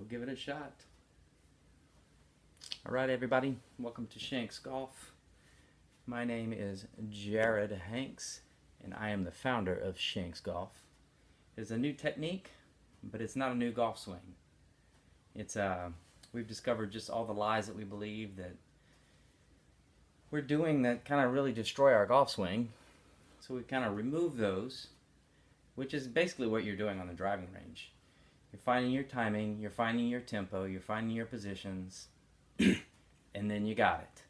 give it a shot. Alright everybody, welcome to Shanks Golf. My name is Jared Hanks and I am the founder of Shanks Golf. It's a new technique, but it's not a new golf swing. We've discovered just all the lies that we believe that we're doing that kind of really destroy our golf swing. So we kind of remove those, which is basically what you're doing on the driving range. You're finding your timing, you're finding your tempo, you're finding your positions, and then you got it.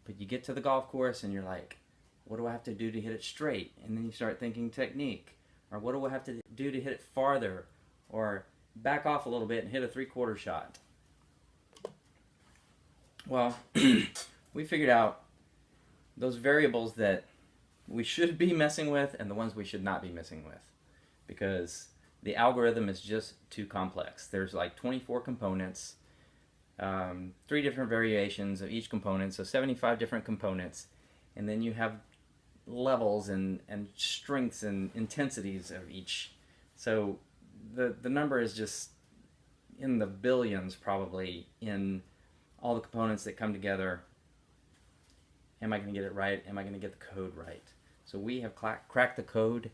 But you get to the golf course and you're like, what do I have to do to hit it straight? And then you start thinking technique. Or what do I have to do to hit it farther? Or back off a little bit and hit a 3/4 shot. Well, we figured out those variables that we should be messing with and the ones we should not be messing with. Because the algorithm is just too complex. There's like 24 components, 3 different variations of each component, so 75 different components. And then you have levels and strengths and intensities of each. So the number is just in the billions probably in all the components that come together. Am I going to get it right? Am I going to get the code right? So we have cracked the code,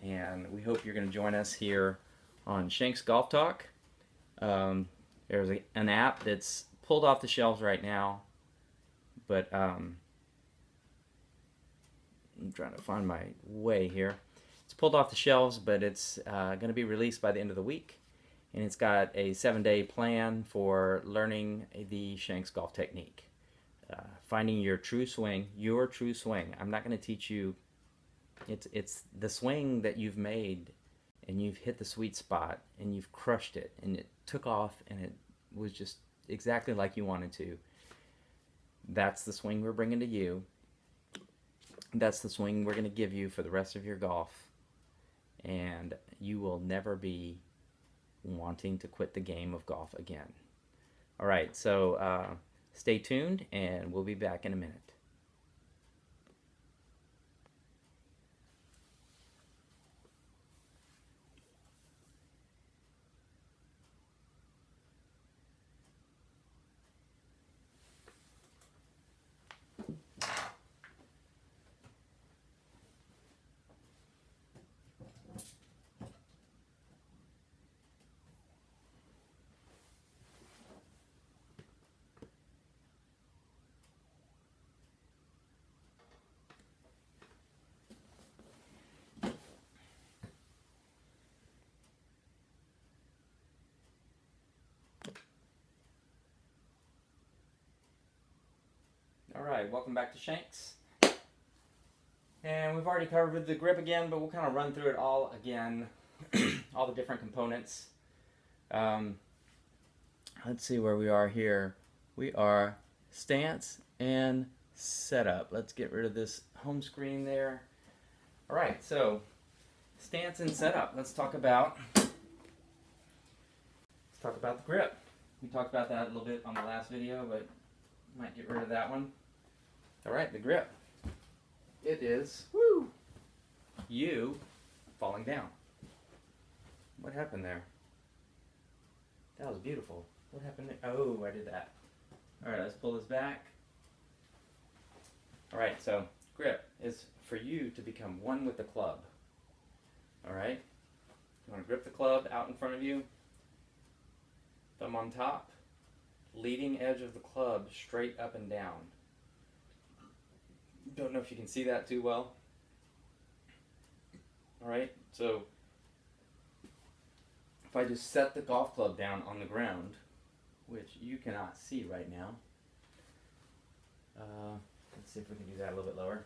and we hope you're going to join us here on Shanks Golf Talk. There's an app that's pulled off the shelves right now, but I'm trying to find my way here. It's pulled off the shelves, but it's going to be released by the end of the week, and it's got a 7-day plan for learning the Shanks golf technique. Finding your true swing, I'm not going to teach you. It's the swing that you've made and you've hit the sweet spot and you've crushed it and it took off and it was just exactly like you wanted to. That's the swing we're bringing to you. That's the swing we're going to give you for the rest of your golf, and you will never be wanting to quit the game of golf again. Alright, so stay tuned and we'll be back in a minute. Alright, welcome back to Shanks. And we've already covered the grip again, but we'll kind of run through it all again. All the different components. Let's see where we are here. We are stance and setup. Let's get rid of this home screen there. Alright, so stance and setup. Let's talk about the grip. We talked about that a little bit on the last video, but might get rid of that one. Alright, the grip. It is, you falling down. What happened there? That was beautiful. What happened there? Oh, I did that. Alright, let's pull this back. Alright, so grip is for you to become one with the club. Alright? You want to grip the club out in front of you. Thumb on top. Leading edge of the club straight up and down. Don't know if you can see that too well. Alright, so if I just set the golf club down on the ground, which you cannot see right now. Let's see if we can do that a little bit lower.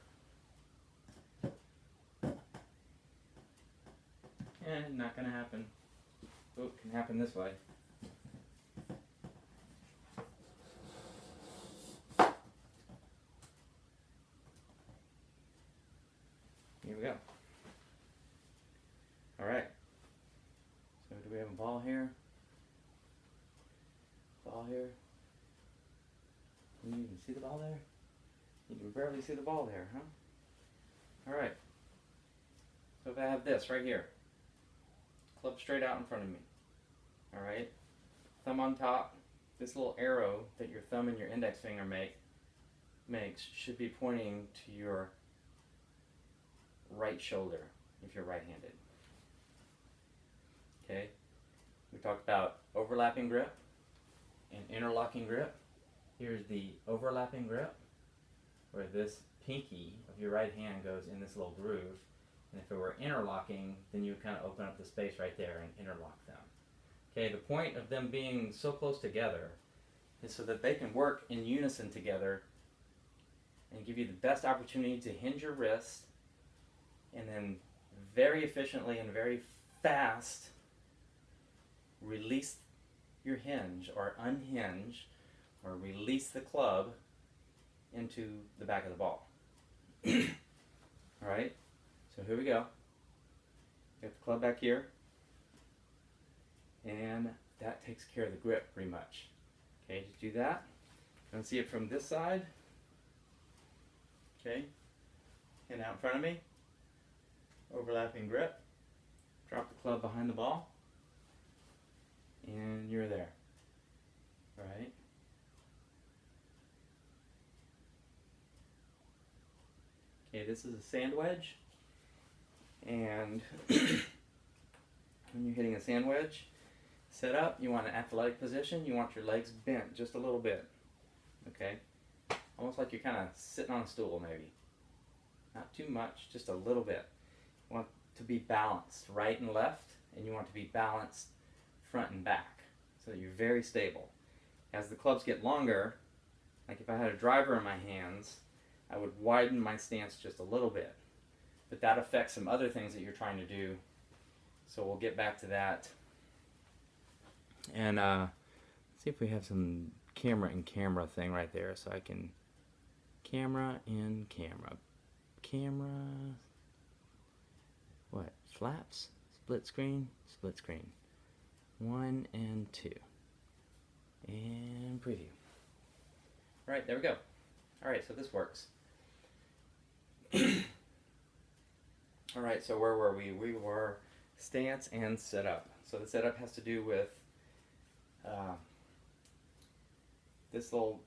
Not gonna happen. Oh, it can happen this way. Here we go. Alright. So do we have a ball here? Ball here? Can you even see the ball there? You can barely see the ball there, huh? Alright. So if I have this right here, club straight out in front of me, alright? thumb on top. This little arrow that your thumb and your index finger makes should be pointing to your right shoulder if you're right-handed. Okay? We talked about overlapping grip and interlocking grip. Here's the overlapping grip, where this pinky of your right hand goes in this little groove. And if it were interlocking, then you would kind of open up the space right there and interlock them. Okay, the point of them being so close together is so that they can work in unison together and give you the best opportunity to hinge your wrist and then very efficiently and very fast release your hinge or unhinge or release the club into the back of the ball. Alright, so here we go. Get the club back here, and that takes care of the grip pretty much. Okay, just do that. You want to see it from this side. Okay, hand out in front of me, overlapping grip, drop the club behind the ball, and you're there. Alright. Okay, this is a sand wedge, and when you're hitting a sand wedge, set up, you want an athletic position, you want your legs bent just a little bit, okay? Almost like you're kind of sitting on a stool maybe. Not too much, just a little bit. You want to be balanced right and left, and you want to be balanced front and back, so that you're very stable. As the clubs get longer, like if I had a driver in my hands, I would widen my stance just a little bit. But that affects some other things that you're trying to do. So we'll get back to that. And see if we have some camera in camera thing right there. So I can camera in camera. Camera. What? Flaps? Split screen? Split screen. 1 and 2. And preview. Alright, there we go. Alright, so this works. Alright, so where were we? We were stance and setup. So the setup has to do with this little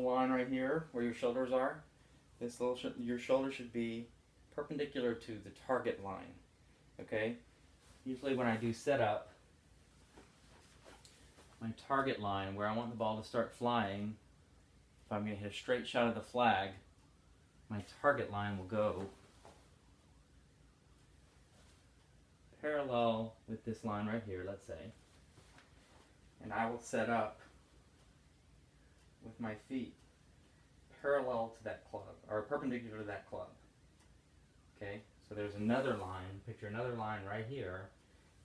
line right here where your shoulders are. Your shoulder should be perpendicular to the target line. Okay? Usually when I do setup, my target line where I want the ball to start flying, if I'm going to hit a straight shot of the flag, my target line will go parallel with this line right here, let's say. And I will set up with my feet parallel to that club, or perpendicular to that club. Okay, so there's another line, picture another line right here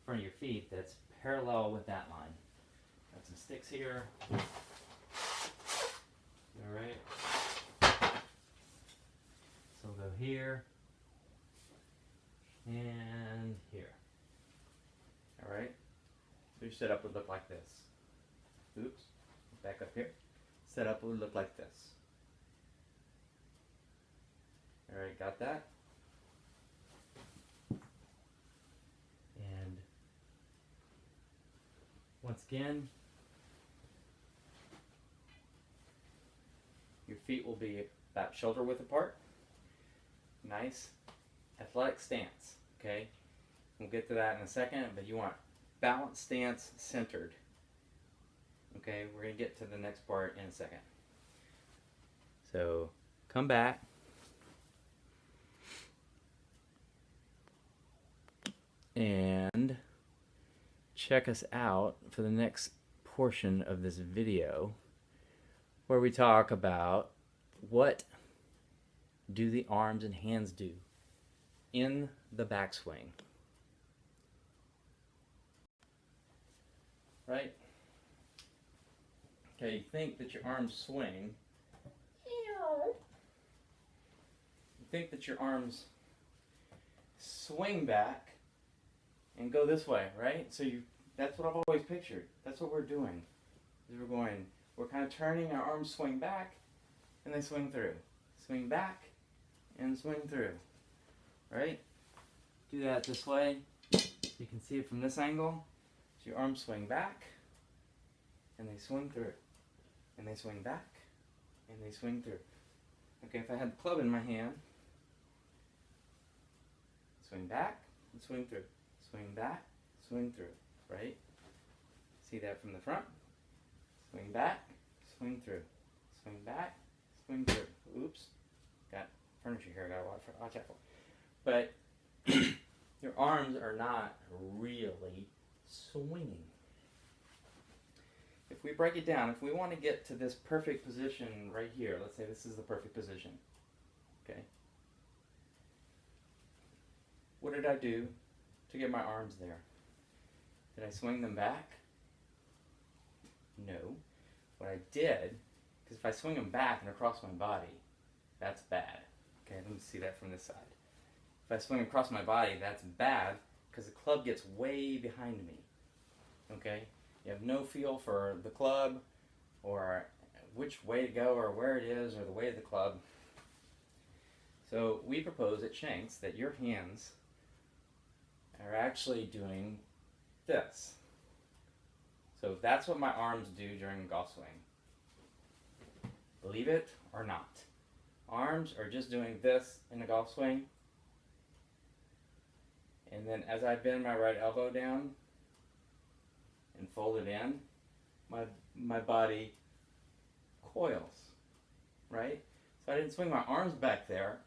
in front of your feet that's parallel with that line. Got some sticks here. Alright. So we'll go here and here. Alright. So your setup would look like this. Oops. Back up here. Setup would look like this. Alright, got that? And once again, your feet will be about shoulder width apart. Nice athletic stance, okay? We'll get to that in a second, but you want balanced stance centered. Okay, we're going to get to the next part in a second. So, come back. And check us out for the next portion of this video, where we talk about what do the arms and hands do in the backswing. Right? Okay, you think that your arms swing. You think that your arms swing back and go this way, right? So that's what I've always pictured. That's what we're doing. We're kind of turning, our arms swing back and they swing through. Swing back and swing through. Right? Do that this way. You can see it from this angle. So your arms swing back and they swing through, and they swing back, and they swing through. Okay, if I had the club in my hand, swing back and swing through, swing back, swing through, right? See that from the front? Swing back, swing through, swing back, swing through. Oops, got furniture here I gotta watch out for. But your arms are not really swinging. If we break it down, if we want to get to this perfect position right here, let's say this is the perfect position, okay? What did I do to get my arms there? Did I swing them back? No. What I did, because if I swing them back and across my body, that's bad. Okay, let me see that from this side. If I swing across my body, that's bad because the club gets way behind me. Okay? You have no feel for the club or which way to go or where it is or the way of the club. So we propose at Shanks that your hands are actually doing this. So that's what my arms do during a golf swing. Believe it or not. Arms are just doing this in a golf swing. And then as I bend my right elbow down and fold it in, my body coils, right? So I didn't swing my arms back there.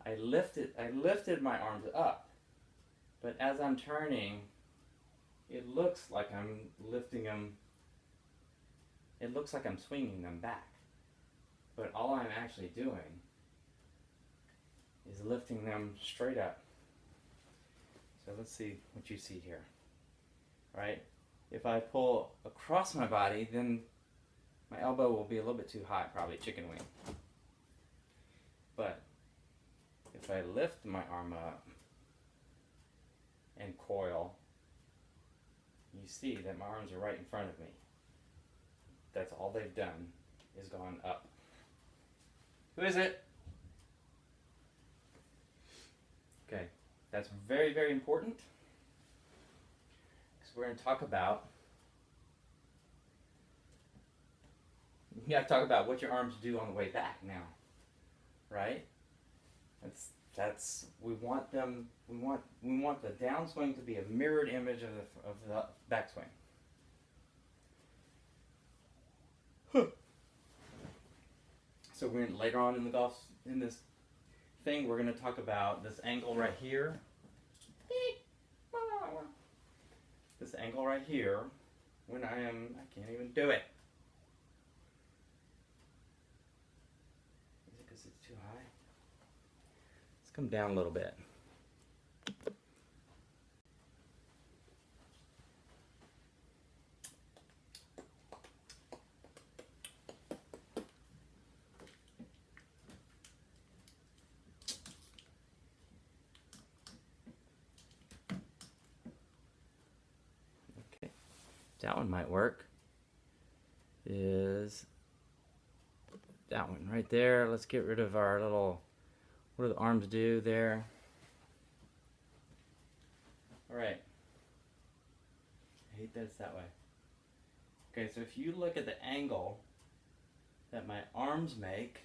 I lifted my arms up. But as I'm turning, it looks like I'm lifting them. It looks like I'm swinging them back. But all I'm actually doing is lifting them straight up. So let's see what you see here, right? If I pull across my body, then my elbow will be a little bit too high, probably chicken wing. But if I lift my arm up and coil, you see that my arms are right in front of me. That's all they've done is gone up. Who is it? Okay, that's very, very important. Because we're going to talk about, you got to talk about what your arms do on the way back now, right? We want them. We want the downswing to be a mirrored image of the backswing. So later on in this thing, we're going to talk about this angle right here. This angle right here, when I can't even do it. Is it because it's too high? Let's come down a little bit. That one might work. Is that one right there. Let's get rid of our little, what do the arms do there? Alright. I hate that it's that way. Okay, so if you look at the angle that my arms make,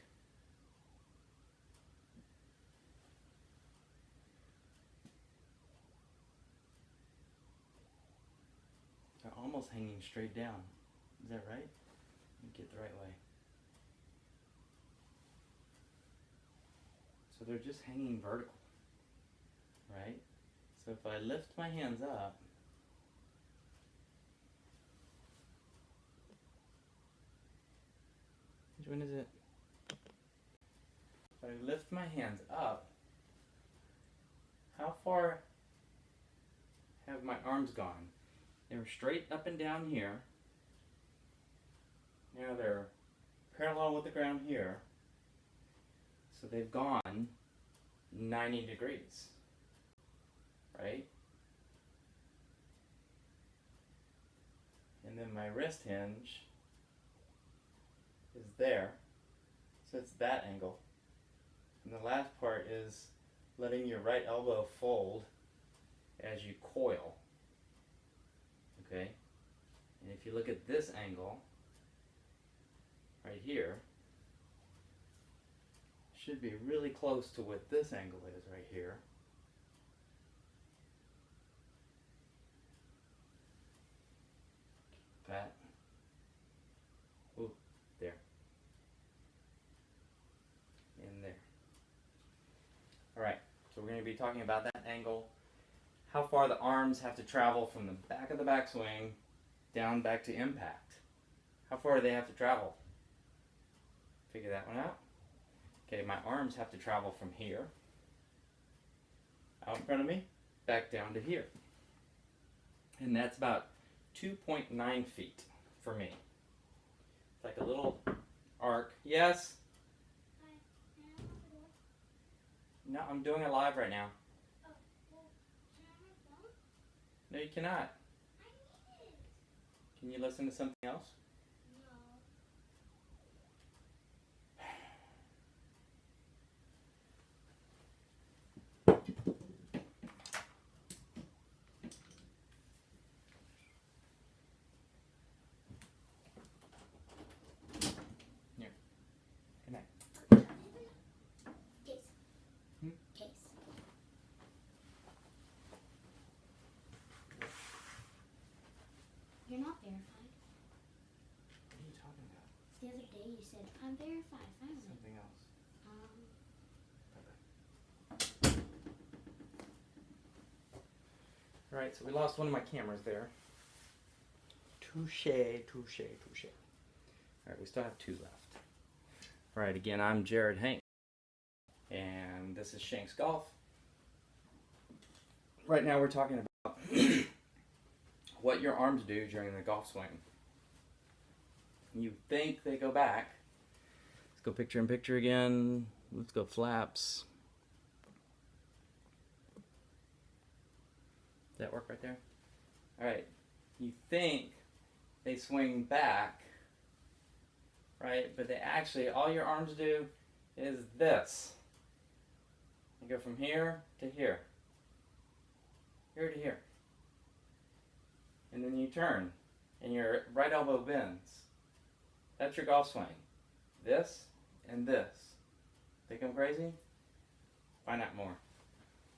they're almost hanging straight down. Is that right? Let me get the right way. So they're just hanging vertical, right? So if I lift my hands up, which one is it? If I lift my hands up, how far have my arms gone? They were straight up and down here. Now they're parallel with the ground here. So they've gone 90 degrees, right? And then my wrist hinge is there. So it's that angle. And the last part is letting your right elbow fold as you coil. Okay? And if if you look at this angle, right here, should be really close to what this angle is right here. That. Ooh, there. In there. Alright, so we're going to be talking about that angle, how far the arms have to travel from the back of the backswing down back to impact. How far do they have to travel? Figure that one out. Okay, my arms have to travel from here, out in front of me, back down to here. And that's about 2.9 feet for me. It's like a little arc. Yes? No, I'm doing it live right now. Oh, well, can I have my phone? No, you cannot. I need it. Can you listen to something else? No. Here. Connect. Case. Hmm? Case. You're not verified. What are you talking about? The other day you said, I'm verified, finally. Something else. Alright, so we lost one of my cameras there. Touche, touche, touche. Alright, we still have two left. Alright, again, I'm Jared Hank. And this is Shank's Golf. Right now we're talking about what your arms do during the golf swing. You think they go back. Let's go picture in picture again. Let's go flaps. Does that work right there? Alright, you think they swing back, right? But they actually, all your arms do is this. You go from here to here. Here to here. And then you turn, and your right elbow bends. That's your golf swing. This and this. Think I'm crazy? Find out more.